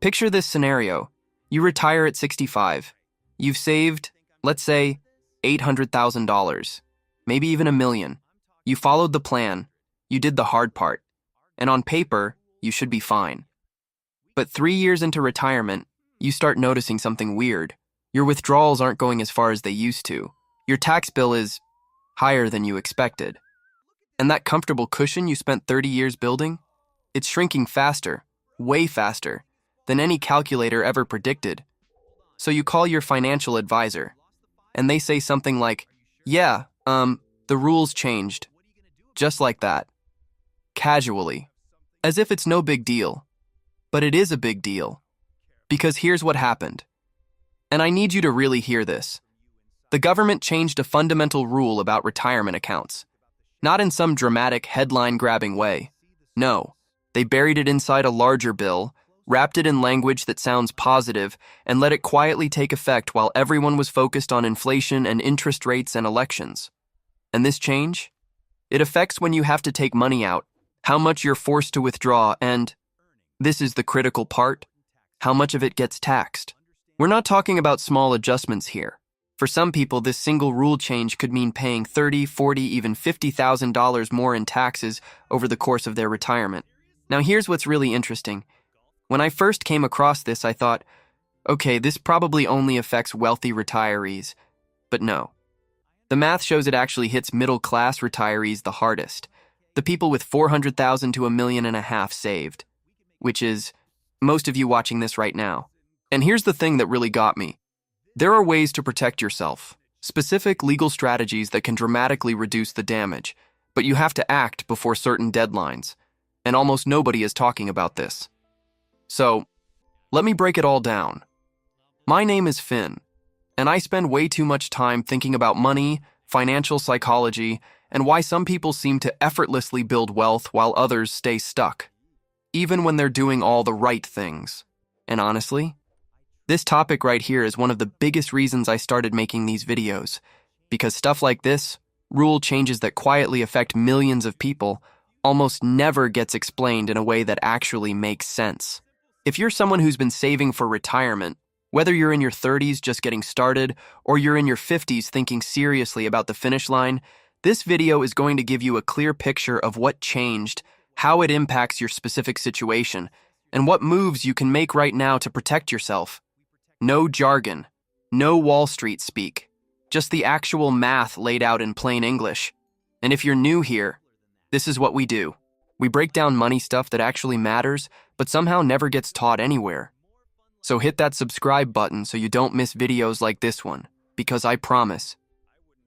Picture this scenario. You retire at 65. You've saved, let's say, $800,000, maybe even $1 million. You followed the plan. You did the hard part. And on paper, you should be fine. But 3 years into retirement, you start noticing something weird. Your withdrawals aren't going as far as they used to. Your tax bill is higher than you expected. And that comfortable cushion you spent 30 years building, it's shrinking faster, way faster, than any calculator ever predicted. So you call your financial advisor, and they say something like, yeah, the rules changed. Just like that. Casually. As if it's no big deal. But it is a big deal. Because here's what happened. And I need you to really hear this. The government changed a fundamental rule about retirement accounts. Not in some dramatic, headline-grabbing way. No, they buried it inside a larger bill, wrapped it in language that sounds positive, and let it quietly take effect while everyone was focused on inflation and interest rates and elections. And this change? It affects when you have to take money out, how much you're forced to withdraw, and, this is the critical part, how much of it gets taxed. We're not talking about small adjustments here. For some people, this single rule change could mean paying $30,000, $40,000, even $50,000 more in taxes over the course of their retirement. Now here's what's really interesting. When I first came across this, I thought, okay, this probably only affects wealthy retirees. But no. The math shows it actually hits middle-class retirees the hardest. The people with $400,000 to $1.5 million saved. Which is most of you watching this right now. And here's the thing that really got me. There are ways to protect yourself, specific legal strategies that can dramatically reduce the damage, but you have to act before certain deadlines, and almost nobody is talking about this. So, let me break it all down. My name is Finn, and I spend way too much time thinking about money, financial psychology, and why some people seem to effortlessly build wealth while others stay stuck, even when they're doing all the right things. And honestly, this topic right here is one of the biggest reasons I started making these videos, because stuff like this, rule changes that quietly affect millions of people, almost never gets explained in a way that actually makes sense. If you're someone who's been saving for retirement, whether you're in your 30s just getting started, or you're in your 50s thinking seriously about the finish line, this video is going to give you a clear picture of what changed, how it impacts your specific situation, and what moves you can make right now to protect yourself. No jargon, no Wall Street speak, just the actual math laid out in plain English. And if you're new here, this is what we do. We break down money stuff that actually matters, but somehow never gets taught anywhere. So hit that subscribe button so you don't miss videos like this one, because I promise,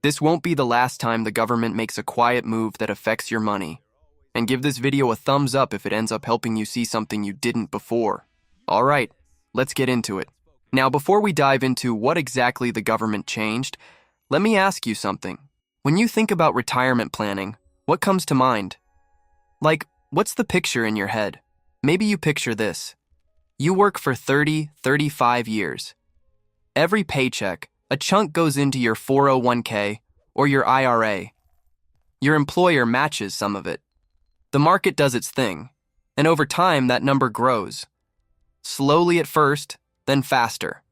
this won't be the last time the government makes a quiet move that affects your money. And give this video a thumbs up if it ends up helping you see something you didn't before. All right, let's get into it. Now, before we dive into what exactly the government changed, let me ask you something. When you think about retirement planning, what comes to mind? Like, what's the picture in your head? Maybe you picture this. You work for 30, 35 years. Every paycheck, a chunk goes into your 401k or your IRA. Your employer matches some of it. The market does its thing, and over time that number grows. Slowly at first, then faster.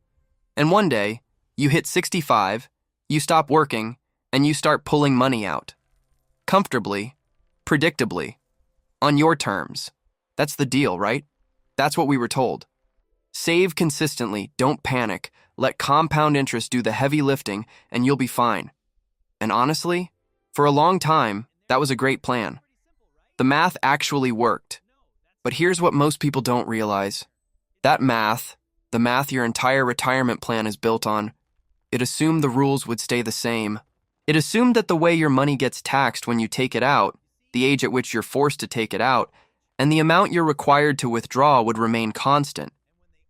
And one day, you hit 65, you stop working, and you start pulling money out. Comfortably, predictably, on your terms. That's the deal, right? That's what we were told. Save consistently, don't panic, let compound interest do the heavy lifting, and you'll be fine. And honestly, for a long time, that was a great plan. The math actually worked. But here's what most people don't realize. That math, the math your entire retirement plan is built on, it assumed the rules would stay the same. It assumed that the way your money gets taxed when you take it out, the age at which you're forced to take it out, and the amount you're required to withdraw would remain constant,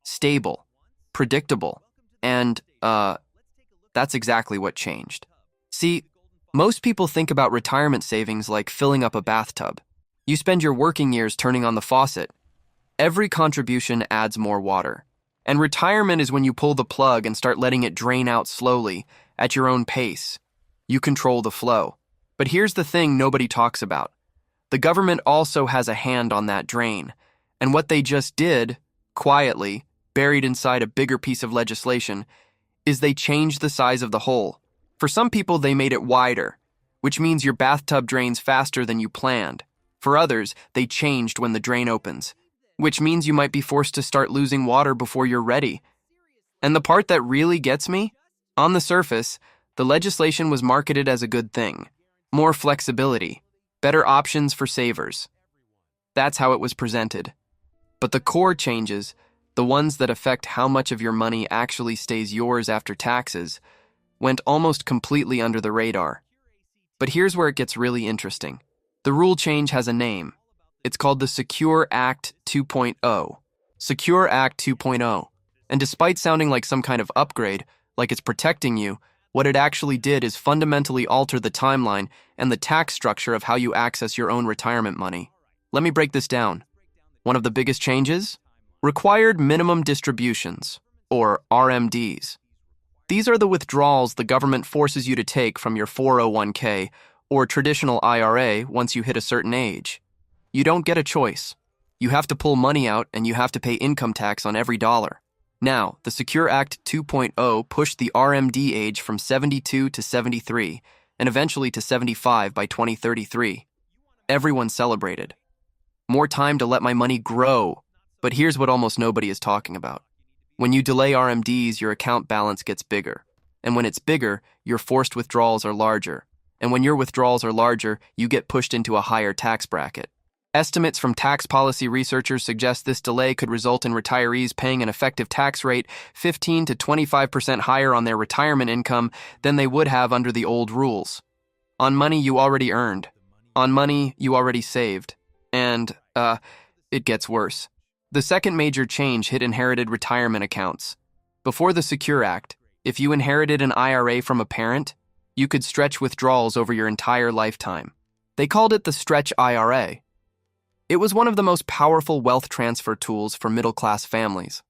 stable, predictable, and, that's exactly what changed. See, most people think about retirement savings like filling up a bathtub. You spend your working years turning on the faucet. Every contribution adds more water. And retirement is when you pull the plug and start letting it drain out slowly, at your own pace. You control the flow. But here's the thing nobody talks about. The government also has a hand on that drain. And what they just did quietly, buried inside a bigger piece of legislation, is they changed the size of the hole. For some people, they made it wider, which means your bathtub drains faster than you planned. For others, they changed when the drain opens, which means you might be forced to start losing water before you're ready. And the part that really gets me? On the surface, the legislation was marketed as a good thing. More flexibility, better options for savers. That's how it was presented. But the core changes, the ones that affect how much of your money actually stays yours after taxes, went almost completely under the radar. But here's where it gets really interesting. The rule change has a name. It's called the Secure Act 2.0. Secure Act 2.0. And despite sounding like some kind of upgrade, like it's protecting you, what it actually did is fundamentally alter the timeline and the tax structure of how you access your own retirement money. Let me break this down. One of the biggest changes? Required minimum distributions, or RMDs. These are the withdrawals the government forces you to take from your 401k or traditional IRA once you hit a certain age. You don't get a choice. You have to pull money out and you have to pay income tax on every dollar. Now, the Secure Act 2.0 pushed the RMD age from 72 to 73 and eventually to 75 by 2033. Everyone celebrated. More time to let my money grow. But here's what almost nobody is talking about. When you delay RMDs, your account balance gets bigger. And when it's bigger, your forced withdrawals are larger. And when your withdrawals are larger, you get pushed into a higher tax bracket. Estimates from tax policy researchers suggest this delay could result in retirees paying an effective tax rate 15 to 25% higher on their retirement income than they would have under the old rules. On money you already earned. On money you already saved. And, it gets worse. The second major change hit inherited retirement accounts. Before the Secure Act, if you inherited an IRA from a parent, you could stretch withdrawals over your entire lifetime. They called it the Stretch IRA. It was one of the most powerful wealth transfer tools for middle-class families.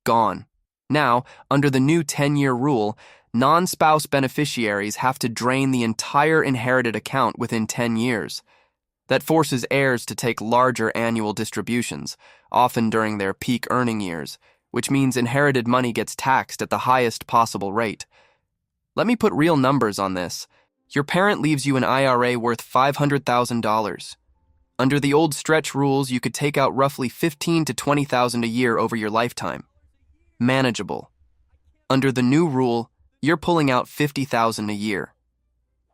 Gone. Now, under the new 10-year rule, non-spouse beneficiaries have to drain the entire inherited account within 10 years. That forces heirs to take larger annual distributions, often during their peak earning years, which means inherited money gets taxed at the highest possible rate. Let me put real numbers on this. Your parent leaves you an IRA worth $500,000. Under the old stretch rules, you could take out roughly $15,000 to $20,000 a year over your lifetime. Manageable. Under the new rule, you're pulling out $50,000 a year.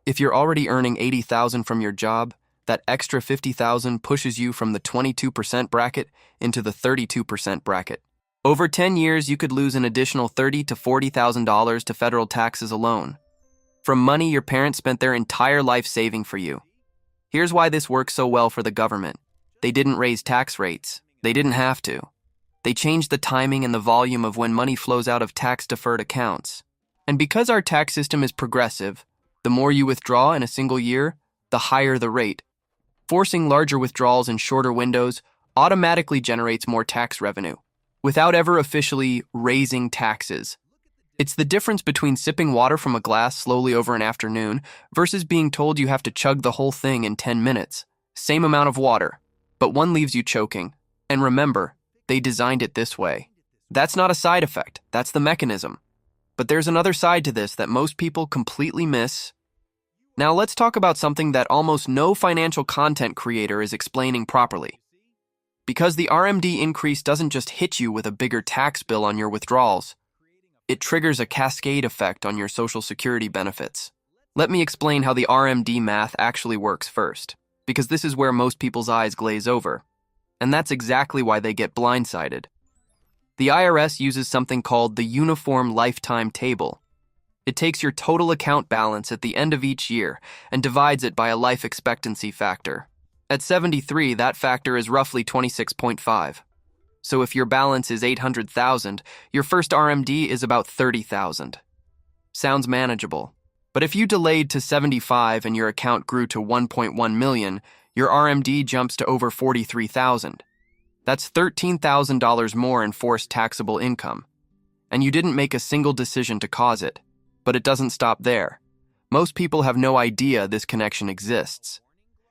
If you're already earning $80,000 from your job, that extra $50,000 pushes you from the 22% bracket into the 32% bracket. Over 10 years, you could lose an additional $30,000 to $40,000 to federal taxes alone. From money your parents spent their entire life saving for you. Here's why this works so well for the government. They didn't raise tax rates. They didn't have to. They changed the timing and the volume of when money flows out of tax-deferred accounts. And because our tax system is progressive, the more you withdraw in a single year, the higher the rate. Forcing larger withdrawals in shorter windows automatically generates more tax revenue, without ever officially raising taxes. It's the difference between sipping water from a glass slowly over an afternoon versus being told you have to chug the whole thing in 10 minutes. Same amount of water, but one leaves you choking. And remember, they designed it this way. That's not a side effect, that's the mechanism. But there's another side to this that most people completely miss. Now let's talk about something that almost no financial content creator is explaining properly. Because the RMD increase doesn't just hit you with a bigger tax bill on your withdrawals. It triggers a cascade effect on your Social Security benefits. Let me explain how the RMD math actually works first, because this is where most people's eyes glaze over. And that's exactly why they get blindsided. The IRS uses something called the Uniform Lifetime Table. It takes your total account balance at the end of each year and divides it by a life expectancy factor. At 73, that factor is roughly 26.5. So if your balance is $800,000, your first RMD is about $30,000. Sounds manageable. But if you delayed to 75 and your account grew to 1.1 million, your RMD jumps to over $43,000. That's $13,000 more in forced taxable income. And you didn't make a single decision to cause it. But it doesn't stop there. Most people have no idea this connection exists.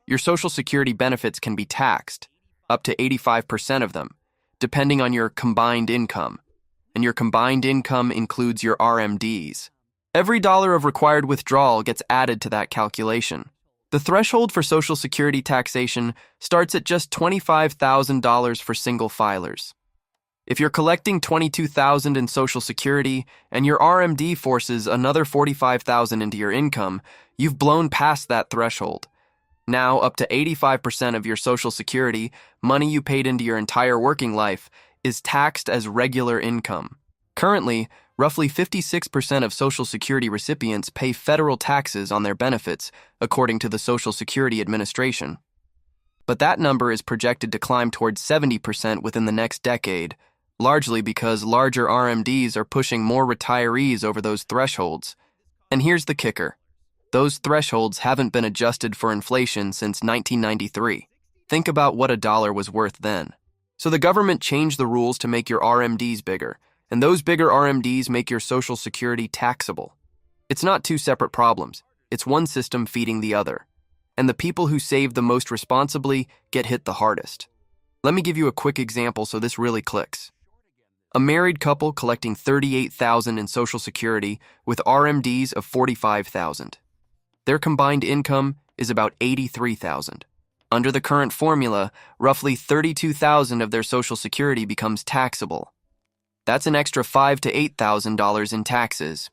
Your Social Security benefits can be taxed, up to 85% of them, depending on your combined income. And your combined income includes your RMDs. Every dollar of required withdrawal gets added to that calculation. The threshold for Social Security taxation starts at just $25,000 for single filers. If you're collecting $22,000 in Social Security and your RMD forces another $45,000 into your income, you've blown past that threshold. Now, up to 85% of your Social Security, money you paid into your entire working life, is taxed as regular income. Currently, roughly 56% of Social Security recipients pay federal taxes on their benefits, according to the Social Security Administration. But that number is projected to climb towards 70% within the next decade, largely because larger RMDs are pushing more retirees over those thresholds. And here's the kicker. Those thresholds haven't been adjusted for inflation since 1993. Think about what a dollar was worth then. So the government changed the rules to make your RMDs bigger, and those bigger RMDs make your Social Security taxable. It's not two separate problems. It's one system feeding the other. And the people who save the most responsibly get hit the hardest. Let me give you a quick example so this really clicks. A married couple collecting $38,000 in Social Security with RMDs of $45,000. Their combined income is about $83,000. Under the current formula, roughly $32,000 of their Social Security becomes taxable. That's an extra $5,000 to $8,000 in taxes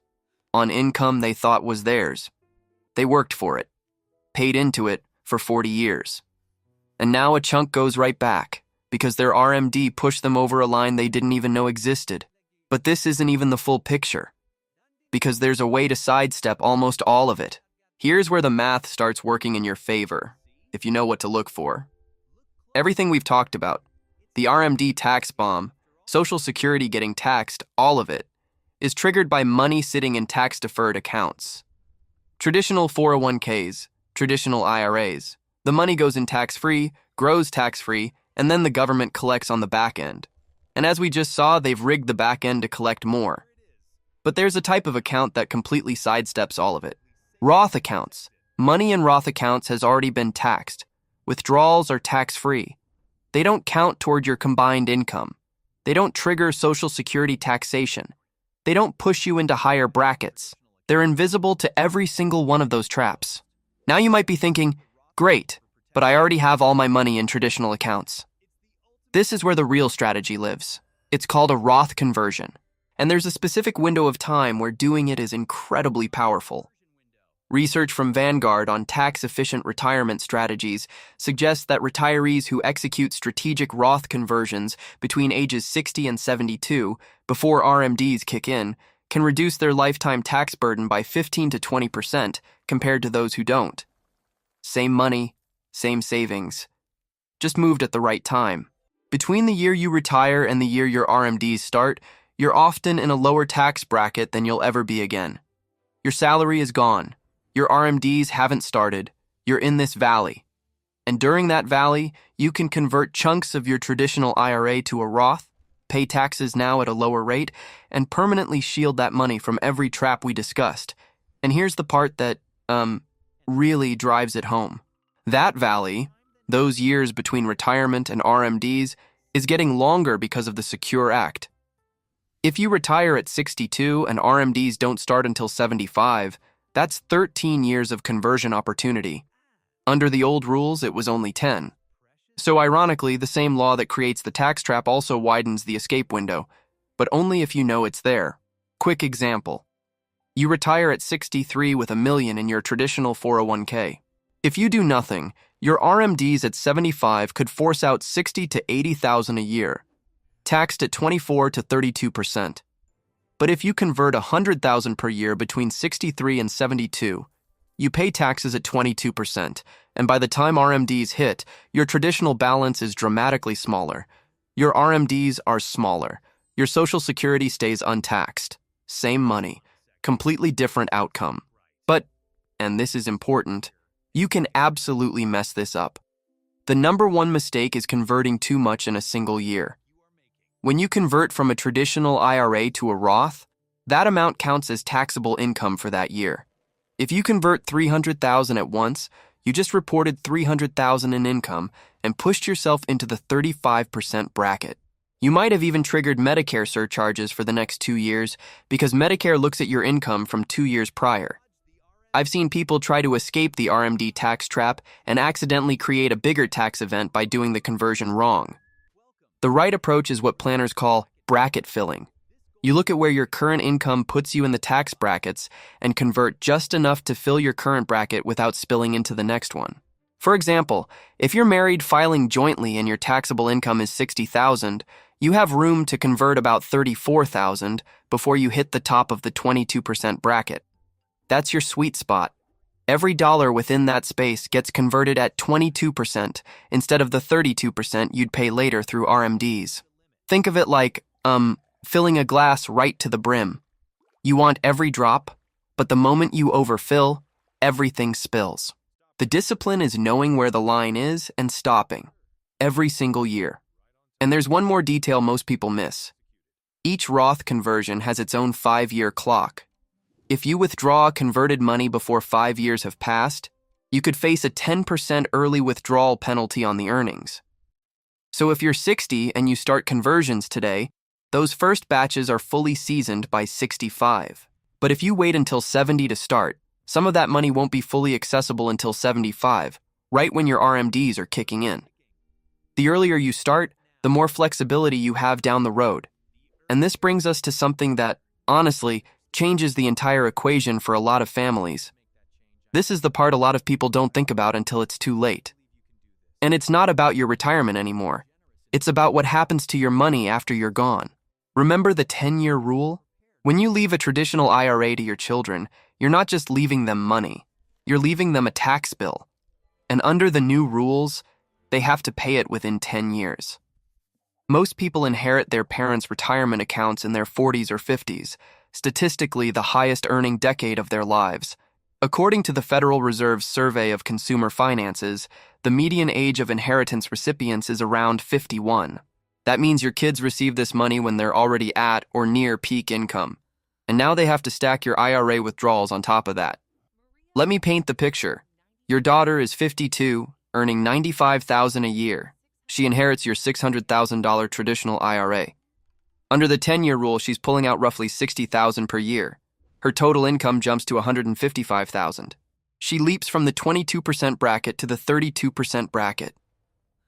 on income they thought was theirs. They worked for it, paid into it for 40 years. And now a chunk goes right back because their RMD pushed them over a line they didn't even know existed. But this isn't even the full picture, because there's a way to sidestep almost all of it. Here's where the math starts working in your favor, if you know what to look for. Everything we've talked about, the RMD tax bomb, Social Security getting taxed, all of it, is triggered by money sitting in tax-deferred accounts. Traditional 401ks, traditional IRAs. The money goes in tax-free, grows tax-free, and then the government collects on the back end. And as we just saw, they've rigged the back end to collect more. But there's a type of account that completely sidesteps all of it. Roth accounts. Money in Roth accounts has already been taxed. Withdrawals are tax-free. They don't count toward your combined income. They don't trigger Social Security taxation. They don't push you into higher brackets. They're invisible to every single one of those traps. Now you might be thinking, great, but I already have all my money in traditional accounts. This is where the real strategy lives. It's called a Roth conversion, and there's a specific window of time where doing it is incredibly powerful. Research from Vanguard on tax-efficient retirement strategies suggests that retirees who execute strategic Roth conversions between ages 60 and 72, before RMDs kick in, can reduce their lifetime tax burden by 15 to 20% compared to those who don't. Same money, same savings. Just moved at the right time. Between the year you retire and the year your RMDs start, you're often in a lower tax bracket than you'll ever be again. Your salary is gone. Your RMDs haven't started. You're in this valley. And during that valley, you can convert chunks of your traditional IRA to a Roth, pay taxes now at a lower rate, and permanently shield that money from every trap we discussed. And here's the part that, really drives it home. That valley, those years between retirement and RMDs, is getting longer because of the Secure Act. If you retire at 62 and RMDs don't start until 75, that's 13 years of conversion opportunity. Under the old rules, it was only 10. So ironically, the same law that creates the tax trap also widens the escape window, but only if you know it's there. Quick example. You retire at 63 with $1 million in your traditional 401k. If you do nothing, your RMDs at 75 could force out $60,000 to $80,000 a year, taxed at 24 to 32%. But if you convert $100,000 per year between 63 and 72, you pay taxes at 22%, and by the time RMDs hit, your traditional balance is dramatically smaller. Your RMDs are smaller. Your Social Security stays untaxed. Same money. Completely different outcome. But, and this is important, you can absolutely mess this up. The number one mistake is converting too much in a single year. When you convert from a traditional IRA to a Roth, that amount counts as taxable income for that year. If you convert $300,000 at once, you just reported $300,000 in income and pushed yourself into the 35% bracket. You might have even triggered Medicare surcharges for the next 2 years because Medicare looks at your income from 2 years prior. I've seen people try to escape the RMD tax trap and accidentally create a bigger tax event by doing the conversion wrong. The right approach is what planners call bracket filling. You look at where your current income puts you in the tax brackets and convert just enough to fill your current bracket without spilling into the next one. For example, if you're married filing jointly and your taxable income is $60,000, you have room to convert about $34,000 before you hit the top of the 22% bracket. That's your sweet spot. Every dollar within that space gets converted at 22% instead of the 32% you'd pay later through RMDs. Think of it like, filling a glass right to the brim. You want every drop, but the moment you overfill, everything spills. The discipline is knowing where the line is and stopping, every single year. And there's one more detail most people miss. Each Roth conversion has its own 5-year clock. If you withdraw converted money before 5 years have passed, you could face a 10% early withdrawal penalty on the earnings. So if you're 60 and you start conversions today, those first batches are fully seasoned by 65. But if you wait until 70 to start, some of that money won't be fully accessible until 75, right when your RMDs are kicking in. The earlier you start, the more flexibility you have down the road. And this brings us to something that, honestly, changes the entire equation for a lot of families. This is the part a lot of people don't think about until it's too late. And it's not about your retirement anymore. It's about what happens to your money after you're gone. Remember the 10-year rule? When you leave a traditional IRA to your children, you're not just leaving them money. You're leaving them a tax bill. And under the new rules, they have to pay it within 10 years. Most people inherit their parents' retirement accounts in their 40s or 50s, statistically the highest earning decade of their lives. According to the Federal Reserve's Survey of Consumer Finances, the median age of inheritance recipients is around 51. That means your kids receive this money when they're already at or near peak income. And now they have to stack your IRA withdrawals on top of that. Let me paint the picture. Your daughter is 52, earning $95,000 a year. She inherits your $600,000 traditional IRA. Under the 10-year rule, she's pulling out roughly $60,000 per year. Her total income jumps to $155,000. She leaps from the 22% bracket to the 32% bracket.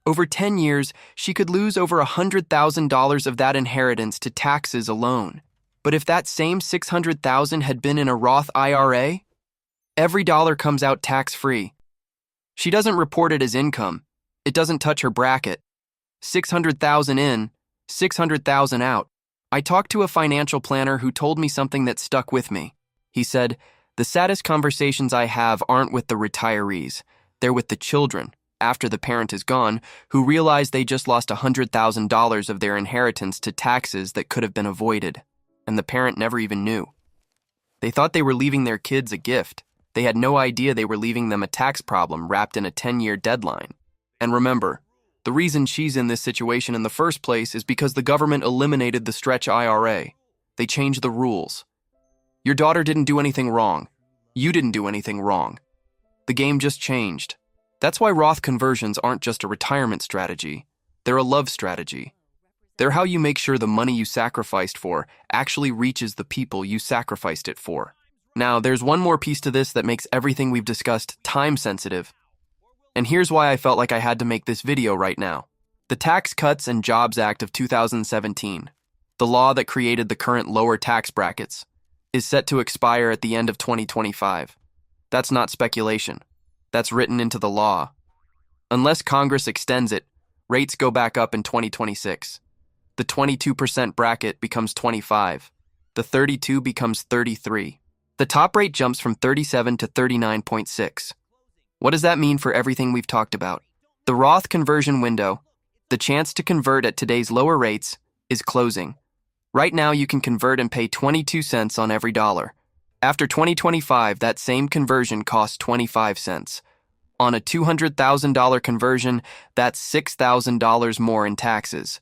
Over 10 years, she could lose over $100,000 of that inheritance to taxes alone. But if that same $600,000 had been in a Roth IRA, every dollar comes out tax-free. She doesn't report it as income. It doesn't touch her bracket. $600,000 in, $600,000 out. I talked to a financial planner who told me something that stuck with me. He said, "The saddest conversations I have aren't with the retirees. They're with the children, after the parent is gone, who realize they just lost $100,000 of their inheritance to taxes that could have been avoided, and the parent never even knew. They thought they were leaving their kids a gift. They had no idea they were leaving them a tax problem wrapped in a 10-year deadline. And remember, the reason she's in this situation in the first place is because the government eliminated the stretch IRA. They changed the rules. Your daughter didn't do anything wrong. You didn't do anything wrong. The game just changed. That's why Roth conversions aren't just a retirement strategy. They're a love strategy. They're how you make sure the money you sacrificed for actually reaches the people you sacrificed it for. Now, there's one more piece to this that makes everything we've discussed time-sensitive. And here's why I felt like I had to make this video right now. The Tax Cuts and Jobs Act of 2017, the law that created the current lower tax brackets, is set to expire at the end of 2025. That's not speculation. That's written into the law. Unless Congress extends it, rates go back up in 2026. The 22% bracket becomes 25. The 32 becomes 33. The top rate jumps from 37 to 39.6. What does that mean for everything we've talked about? The Roth conversion window, the chance to convert at today's lower rates, is closing. Right now you can convert and pay 22 cents on every dollar. After 2025, that same conversion costs 25 cents. On a $200,000 conversion, that's $6,000 more in taxes.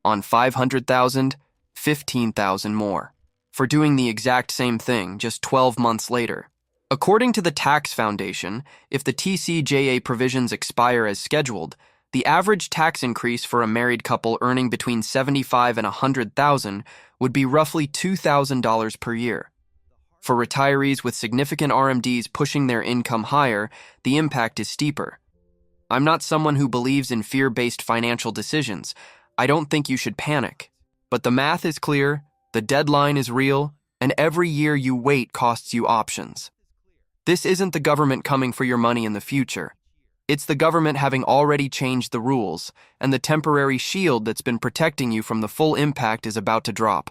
On $500,000, $15,000 more. For doing the exact same thing just 12 months later. According to the Tax Foundation, if the TCJA provisions expire as scheduled, The average tax increase for a married couple earning between $75,000 and $100,000 would be roughly $2,000 per year. For retirees with significant RMDs pushing their income higher, the impact is steeper. I'm not someone who believes in fear-based financial decisions. I don't think you should panic. But the math is clear, the deadline is real, and every year you wait costs you options. This isn't the government coming for your money in the future. It's the government having already changed the rules, and the temporary shield that's been protecting you from the full impact is about to drop.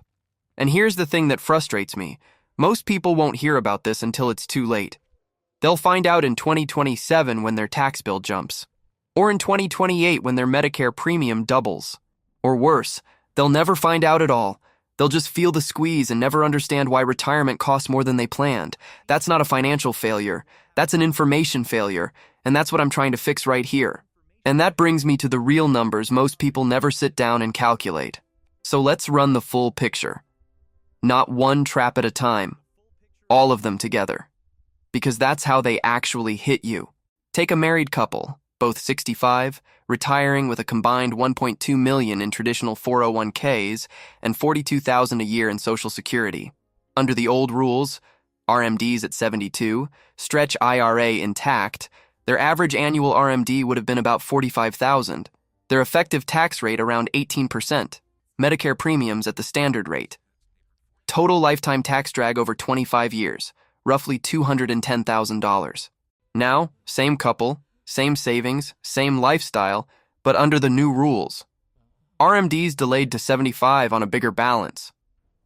And here's the thing that frustrates me. Most people won't hear about this until it's too late. They'll find out in 2027 when their tax bill jumps. Or in 2028 when their Medicare premium doubles. Or worse, they'll never find out at all. They'll just feel the squeeze and never understand why retirement costs more than they planned. That's not a financial failure. That's an information failure. And that's what I'm trying to fix right here. And that brings me to the real numbers most people never sit down and calculate. So let's run the full picture. Not one trap at a time. All of them together. Because that's how they actually hit you. Take a married couple, both 65, retiring with a combined $1.2 million in traditional 401ks and $42,000 a year in Social Security. Under the old rules, RMDs at 72, stretch IRA intact, their average annual RMD would have been about $45,000. Their effective tax rate around 18%. Medicare premiums at the standard rate. Total lifetime tax drag over 25 years, roughly $210,000. Now, same couple, same savings, same lifestyle, but under the new rules. RMDs delayed to 75 on a bigger balance.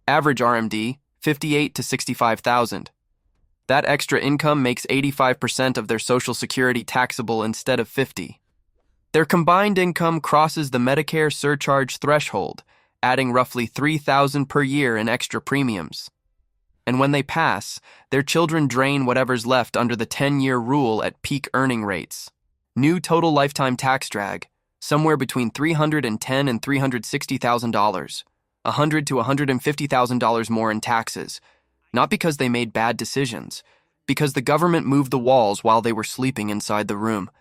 Average RMD, 58 to 65,000. That extra income makes 85% of their Social Security taxable instead of 50. Their combined income crosses the Medicare surcharge threshold, adding roughly $3,000 per year in extra premiums. And when they pass, their children drain whatever's left under the 10-year rule at peak earning rates. New total lifetime tax drag, somewhere between $310,000 and $360,000, $100,000 to $150,000 more in taxes, not because they made bad decisions, because the government moved the walls while they were sleeping inside the room.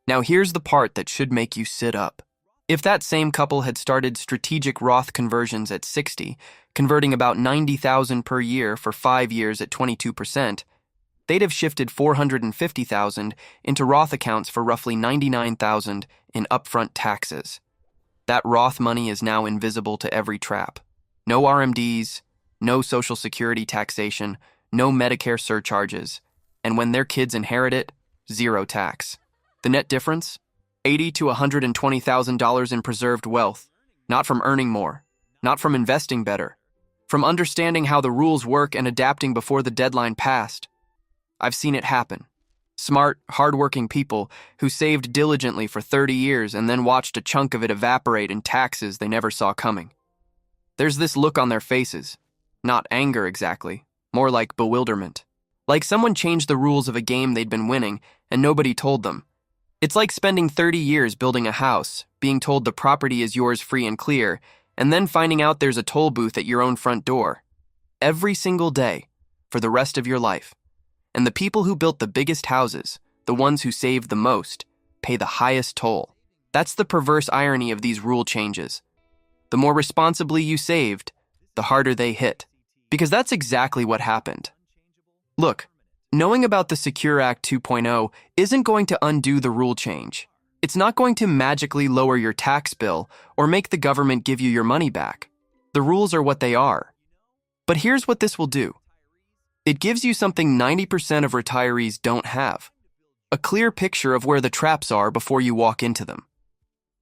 Now here's the part that should make you sit up. If that same couple had started strategic Roth conversions at 60, converting about $90,000 per year for 5 years at 22%, they'd have shifted $450,000 into Roth accounts for roughly $99,000 in upfront taxes. That Roth money is now invisible to every trap. No RMDs, no Social Security taxation, no Medicare surcharges, and when their kids inherit it, zero tax. The net difference? $80,000 to $120,000 in preserved wealth, not from earning more, not from investing better, from understanding how the rules work and adapting before the deadline passed. I've seen it happen. Smart, hardworking people who saved diligently for 30 years and then watched a chunk of it evaporate in taxes they never saw coming. There's this look on their faces, not anger exactly, more like bewilderment. Like someone changed the rules of a game they'd been winning and nobody told them. It's like spending 30 years building a house, being told the property is yours free and clear, and then finding out there's a toll booth at your own front door. Every single day, for the rest of your life. And the people who built the biggest houses, the ones who saved the most, pay the highest toll. That's the perverse irony of these rule changes. The more responsibly you saved, the harder they hit. Because that's exactly what happened. Look, knowing about the Secure Act 2.0 isn't going to undo the rule change. It's not going to magically lower your tax bill or make the government give you your money back. The rules are what they are. But here's what this will do. It gives you something 90% of retirees don't have. A clear picture of where the traps are before you walk into them.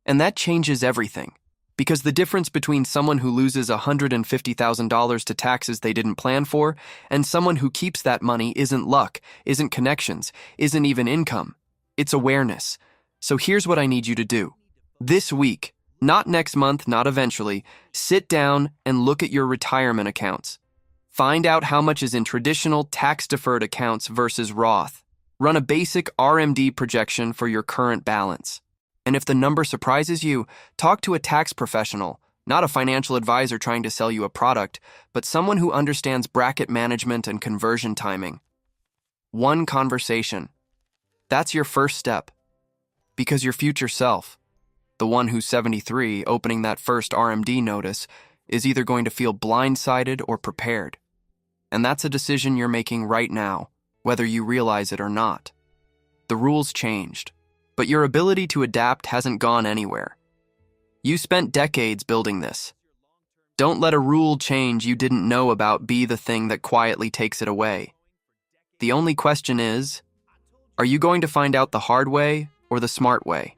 And that changes everything. Because the difference between someone who loses $150,000 to taxes they didn't plan for and someone who keeps that money isn't luck, isn't connections, isn't even income. It's awareness. So here's what I need you to do. This week, not next month, not eventually, sit down and look at your retirement accounts. Find out how much is in traditional tax-deferred accounts versus Roth. Run a basic RMD projection for your current balance. And if the number surprises you, talk to a tax professional, not a financial advisor trying to sell you a product, but someone who understands bracket management and conversion timing. One conversation. That's your first step. Because your future self, The one who's 73, opening that first RMD notice, is either going to feel blindsided or prepared. And that's a decision you're making right now, whether you realize it or not. The rules changed, but your ability to adapt hasn't gone anywhere. You spent decades building this. Don't let a rule change you didn't know about be the thing that quietly takes it away. The only question is, are you going to find out the hard way or the smart way?